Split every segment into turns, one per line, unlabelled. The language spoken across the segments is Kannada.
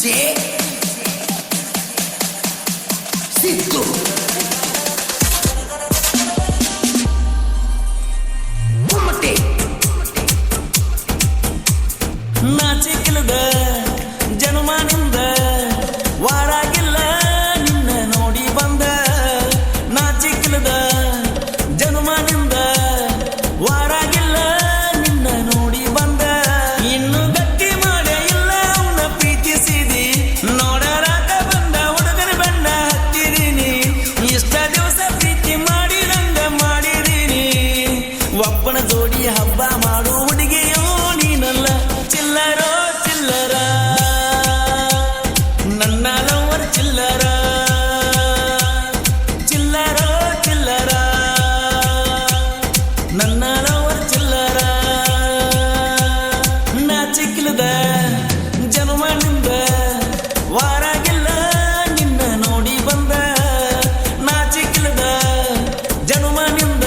DJ Zitto. Kumate ನಾಚಿಕಲದ ಜನುಮಾನಿಂದ ವಾರಾಗಿಲ್ಲ ನಿನ್ನ ನೋಡಿ ಬಂದ ನಾಚಿಕಲದ ಜನುಮಾನಿಂದ ವಾರಾಗಿಲ್ಲ ನಿನ್ನ ನೋಡಿ ಬಂದ ಇನ್ನು ಗಟ್ಟಿ ಮಾಡೇ ಇಲ್ಲ ಅವನ ಪ್ರೀತಿಸಿದಿ ನೋಡರಾಕ ಬಂದ ಹುಡುಗರ ಬಣ್ಣ ಹತ್ತಿದೀನಿ ಇಷ್ಟ ದಿವಸ ಪ್ರೀತಿ ಮಾಡಿದಂಗ ಮಾಡಿದೀನಿ ಒಬ್ಬನ ಜೋಡಿ ಹಬ್ಬ ಮಾಡು ಹುಡುಗಿಯೋ ನೀನಲ್ಲ ಚಿಲ್ಲರೋ ಚಿಲ್ಲರ ನನ್ನ ಲವರ್ ಚಿಲ್ಲರ ಚಿಲ್ಲರೋ ಚಿಲ್ಲರ ನನ್ನ ಲವರ್ ಚಿಲ್ಲರ ನಾಚಿಕಲದ ಜನುಮಾನಿಂದ ವಾರಾಗಿಲ್ಲ ನಿನ್ನ ನೋಡಿ ಬಂದ ನಾಚಿಕಲದ ಜನುಮಾನಿಂದ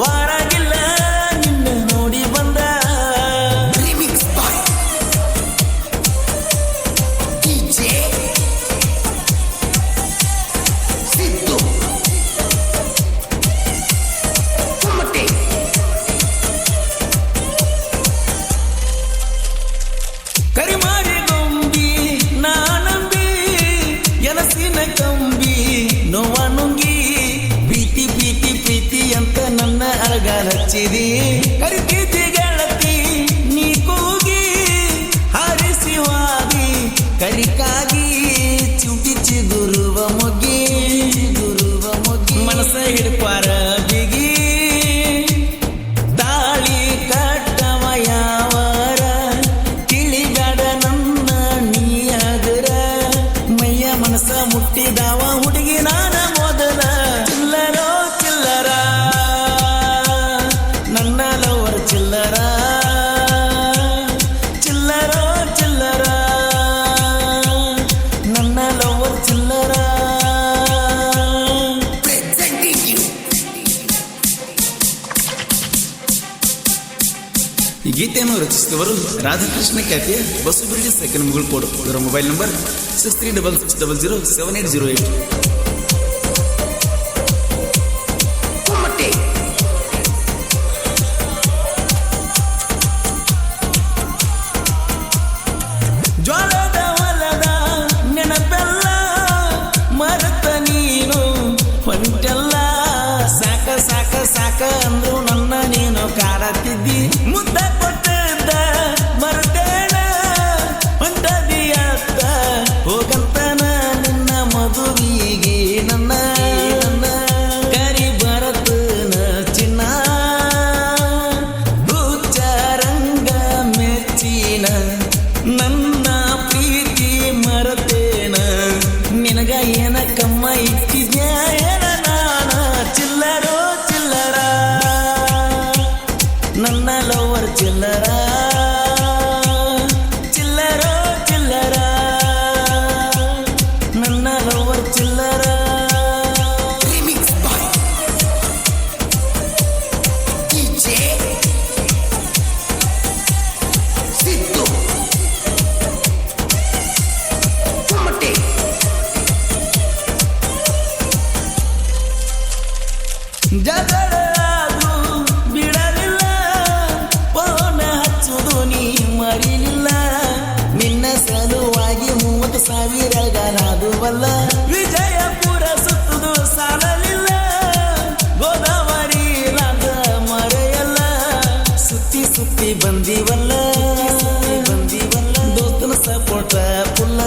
ವಾರಾಗಿಲ್ಲ ನಿನ್ನ ನೋಡಿ ಬಂದ
Remix by DJ Zitto. Kumate
ಕರಿಮಾರಿ ಗೊಂಬಿ ನಾನಂಬಿ ಎನಸಿನ ಕಂಬಿ ನೋವ ನುಂಗಿ ಪ್ರೀತಿ ಪ್ರೀತಿ ಪ್ರೀತಿ ಅಂತ ನನ್ನ ಅರಗ ಹಚ್ಚಿದಿ ಕರಿತಿದ್ದಿ ಗೆಳತಿ ನೀ ಕೂಗಿ ಹಾರಿಸಿ ವಾದಿ ಕರಿಕಾಗಿ ಚುಟಿ ಚಿಗುರುವ ಮೊಗ್ಗಿ ಮನಸ ಹಿಡ್ಪಾರ ಬಿಗಿ ತಾಳಿ ಕಟ್ಟವ ಯಾವರ ತಿಳಿಬೇಡ ನನ್ನ ನೀಯಗರ ಮೈಯ ಮನಸ ಮುಟ್ಟಿದಾವ ಹುಡುಗಿ ನಾನ ಮೊದಲ ಚಿಲ್ಲರೋ ಚಿಲ್ಲರ ನನ್ನ ಲವರ್ ಚಿಲ್ಲರ ಚಿಲ್ಲರೋ ಚಿಲ್ಲರ ನನ್ನ ಲವರ್ ಚಿಲ್ಲರ
Presenting you
ಈ ಗೀತೆಯನ್ನು ರಚಿಸಿದವರು ರಾಧಾಕೃಷ್ಣ ಖ್ಯಾತಿಯ ಬಸುಬಿರ್ಡಿ ಸೆಕೆಂಡ್ ಮುಗುಳ್ಕೋಡು ಇವರ ಮೊಬೈಲ್ ನಂಬರ್ 6366007808.
Kumate
ಜ್ವಾಲದ ಹೊಲದ ನೆನಪೆಲ್ಲ ಮರೆತ ನೀನು ಹೊಂಟೆಲ್ಲ ಸಾಕ ಸಾಕ ಸಾಕ ಅಂದ್ರು ನನ್ನ ನೀನು ಕಾಡತ್ತಿದ್ದಿ ಮುದ್ದ ಕೊಟ್ಟಿದ್ದ ಮರತೇಣ ಹೊಂಟದಿಯತ್ತ ಹೋಗಂತನ ನಿನ್ನ ಮದುವಿಗೆ ನನ್ನ ಕರಿ ಬರತನ ಚಿನ್ನ ಹುಚ್ಚರಂಗ ಮೆಚ್ಚಿನ ನನ್ನ ಪ್ರೀತಿ ಮರತೇನ ನಿನಗ ಏನ ಕಮ್ಮ ಇಟ್ಟಿದ್ಯಾ ಏನ ನಾನ ಚಿಲ್ಲರೋ ಚಿಲ್ಲರ ನನ್ನ ಲವರ್ ಚಿಲ್ಲರ ಚಿಲ್ಲರೋ ಚಿಲ್ಲರ ನನ್ನ lover ಚಿಲ್ಲರ
Remix by DJ Zitto. Kumate
ಜಗಳ ಆದ್ರೂ ಬಿಡಲಿಲ್ಲ ಫೋನ್ ಹಚ್ಚುದು ನೀ ಮರಿಲಿಲ್ಲ ನಿನ್ನ ಸಲುವಾಗಿ 30,000 ನಾದುವಲ್ಲ ವಿಜಯಪುರ ಸುತ್ತುದು ಸಾಲಲಿಲ್ಲ ಗೋದಾವರಿ ರಾಗ ಮರೆಯಲ್ಲ ಸುತ್ತಿ ಸುತ್ತಿ ಬಂದಿವಲ್ಲ ದೋಸ್ತನ ಸಪೋಟ ಪುಲ್ಲ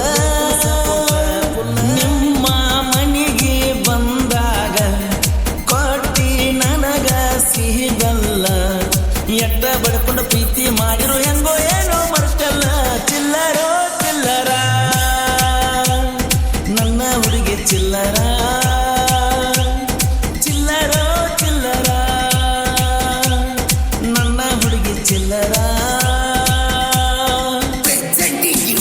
ನಿಮ್ಮ ಮನೆಗೆ ಬಂದಾಗ ಕೊಟ್ಟಿ ನನಗ ಸಿಹಿ ಬೆಲ್ಲ ಎಟ್ಟ ಬಡ್ಕೊಂಡು ಪ್ರೀತಿ ಮಾಡಿರೋ ಹೆಂಗೋ ಏನೋ ಮರ್ತಲ್ಲ ಚಿಲ್ಲರೋ ಚಿಲ್ಲರ ನನ್ನ ಹುಡುಗಿ ಚಿಲ್ಲರ ಚಿಲ್ಲರೋ ಚಿಲ್ಲರ ನನ್ನ ಹುಡುಗಿ ಚಿಲ್ಲರ
Presenting you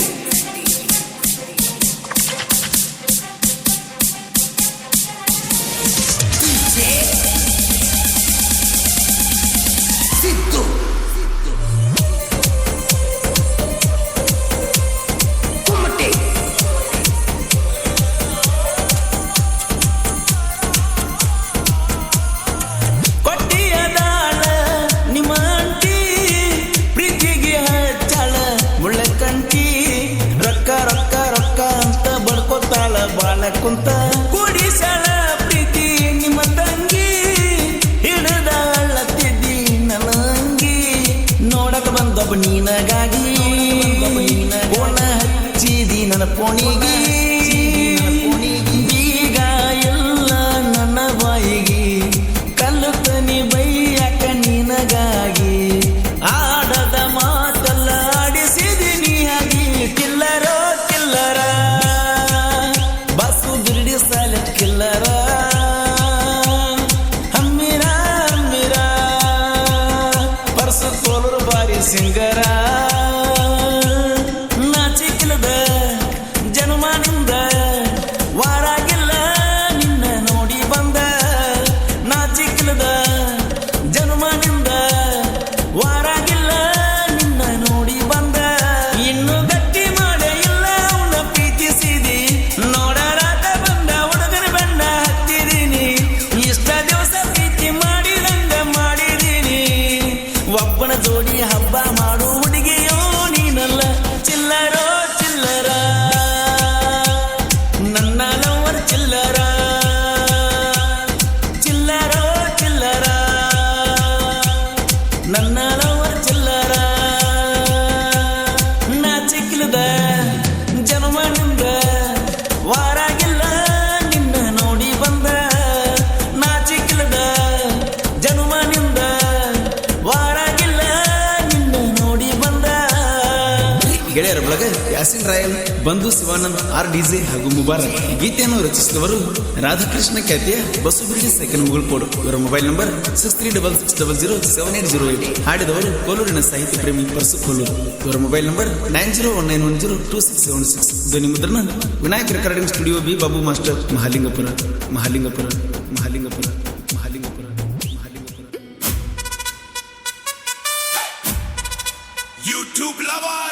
ಕುಂತ ಕೂಡಿಸಳ ಪ್ರೀತಿ ನಿಮ್ಮ ತಂಗಿ ಹಿಡಿದ ಅಳ್ಳತ್ತಿದ್ದಿ ನನ್ನ ಅಂಗಿ ನೋಡಕ ಬಂದೊಬ್ಬ ನೀನಗಾಗಿ ಕೋಣ ಹಚ್ಚಿದಿ ನನ್ನ ಪೋಣಿಗೆ ಈಗ ಎಲ್ಲ ನನ್ನ ಬಾಯಿಗೆ ಕಲ್ಲುತ್ತನಿ ಬೈಯಕ ನಿನಗಾಗಿ ಆಡದ ಮಾತಲ್ಲ ಆಡಿಸಿದಿನಿ ಆಗಿ ಕಿಲ್ಲರೋ ಕಿಲ್ಲರ ಬಸ್ಸು ಬಿರ್ಡಿ ಸಾಲ ಕಿಲ್ಲರ ಹಮ್ಮಿರ ಹಮ್ಮಿರ ಪರ್ಸು ಕೋಲೂರು ಬಾರಿ ಸಿಂಗರ ನಾಚಿಕಿಲದ ಜನ್ಮನಿಂದ ವಾರಾಗಿಲ್ಲ ನಿನ್ನ ನೋಡಿ ಬಂದ ನಾಚಿಕಿಲದ ಜನ್ಮನಿಂದ ವಾರಾಗಿಲ್ಲ ನಿನ್ನ ನೋಡಿ ಬಂದ ಇನ್ನು ಗಟ್ಟಿ ಮಾಡೇ ಇಲ್ಲ ಅವನ ಪ್ರೀತಿಸಿದಿ ನೋಡರಾಟ ಬಂದ ಹುಡುಗನ ಬಣ್ಣ ಹತ್ತಿದೀನಿ ಇಷ್ಟ ದಿವಸ ಪ್ರೀತಿ ಮಾಡಿದಂಗ ಮಾಡಿದೀನಿ ಒಬ್ಬನ ಜೋಡಿ ಹಬ್ಬ ಮಾಡು ಹುಡುಗಿಯೋ ನೀನಲ್ಲ ಚಿಲ್ಲರೋ ಚಿಲ್ಲರ ನನ್ನ ಲವರ್ ಚಿಲ್ಲರ ಚಿಲ್ಲರೋ ಚಿಲ್ಲರ ನನ್ನ ಲವರ್ ಚಿಲ್ಲರ ನಾಚಿಕಿಲದ ಜನ್ಮನಿಂದ ವಾರಾಗಿಲ್ಲ ನಿನ್ನ ನೋಡಿ ಬಂದ ನಾಚಿಕಿಲದ ಜನ್ಮನಿಂದ ವಾರಾಗಿಲ್ಲ ನಿನ್ನ ನೋಡಿ ಬಂದ ಗೆಳೆಯರ ಬಳಗ ಯಾಸಿನ್ ರಾಯಲ್ ಬಂಧು ಶಿವಾನಂದ್ ಆರ್ ಡಿಜೆ ಹಾಗೂ ಮುಬಾರಕ್ ಗೀತೆಯನ್ನು ರಚಿಸಿದವರು ರಾಧಾಕೃಷ್ಣ ಖ್ಯಾತಿಯ ಬಸುಬಿರ್ಡಿ ಸೆಕೆಂಡ್ ಮುಗುಳ್ಕೋಡು ಇವರ ಮೊಬೈಲ್ ನಂಬರ್ 6366007808 ಹಾಡಿದವರು ಕೋಲೂರಿನ ಸಾಹಿತ್ಯ ಪ್ರೇಮಿ ಪರ್ಸು ಕೋಲೂರು ಇವರ ಮೊಬೈಲ್ ನಂಬರ್ 9019102676 ಧ್ವನಿ ಮುದ್ರಣ Vinayak recording studio B Babu master Mahalingapura Mahalingapura Mahalingapura Mahalingapura Mahalingapura
YouTube lover.